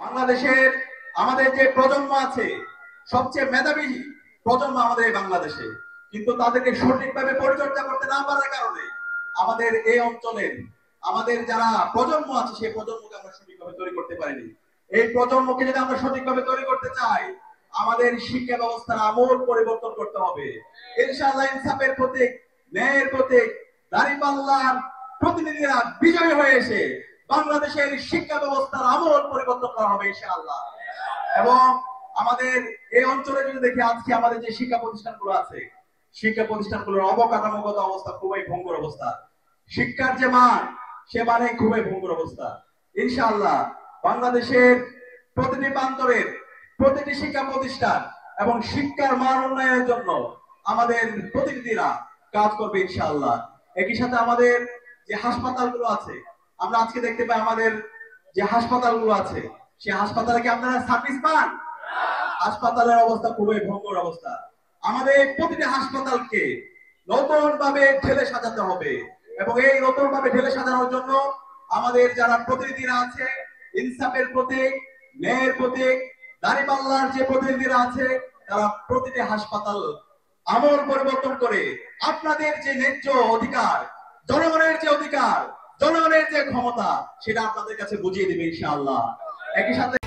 বাংলাদেশের আমাদের যে প্রজন্ম আছে সবচেয়ে মেধাবী প্রজন্ম আমাদের এই বাংলাদেশে, কিন্তু তাদেরকে সঠিকভাবে পরিচর্যা করতে না পারার কারণে আমাদের এই অঞ্চলের আমাদের যারা প্রজন্ম আছে সেই প্রজন্মকে আমরা সঠিকভাবে তৈরি করতে পারিনি। এই প্রজন্মকে যদি আমরা সঠিকভাবে তৈরি করতে চাই, আমাদের শিক্ষা ব্যবস্থার আমূল পরিবর্তন করতে হবে। ইনশাআল্লাহ ইনসাফের প্রতীক, ন্যায়ের প্রতীক, দাঁড়িপাল্লার প্রতিনিধিরা বিজয়ী হয়ে এসে বাংলাদেশের শিক্ষা ব্যবস্থার আমূল পরিবর্তন করা হবে ইনশাআল্লাহ। এবং আমাদের এই অঞ্চলে যদি দেখি, আজকে আমাদের যে শিক্ষা প্রতিষ্ঠানগুলো আছে, শিক্ষা প্রতিষ্ঠানগুলোর অবকাঠামোগত অবস্থা খুবই ভঙ্গুর অবস্থা। শিক্ষার যে মান, সে মানে খুবই ভঙ্গুর অবস্থা। ইনশাআল্লাহ বাংলাদেশের প্রতিটি প্রান্তরের প্রতিটি শিক্ষা প্রতিষ্ঠান এবং শিক্ষার মান উন্নয়নের জন্য আমাদের প্রতিনিধিরা কাজ করবে ইনশাআল্লাহ। একই সাথে আমাদের যে হাসপাতালগুলো আছে, আমরা আজকে দেখতে পাই আমাদের যে হাসপাতালগুলো আছে, সেই হাসপাতালে কি আপনারা সার্ভিস পান? হাসপাতালের অবস্থা খুবই ভঙ্গুর অবস্থা। আমাদের প্রতিটি হাসপাতালকে নতুন ভাবে ঢেলে সাজাতে হবে এবং এই নতুন ভাবে ঢেলে সাজানোর জন্য আমাদের যারা প্রতিনিধিরা আছে, ইনসাফের প্রতীক, ন্যায়ের প্রতীক, দাঁড়িপাল্লার যে প্রতিনিধিরা আছে, তারা প্রতিটি হাসপাতাল আমল পরিবর্তন করে আপনাদের যে ন্যায্য অধিকার, জনগণের যে অধিকার, জনগণের যে ক্ষমতা, সেটা আপনাদের কাছে বুঝিয়ে দিবে ইনশাআল্লাহ। একই সাথে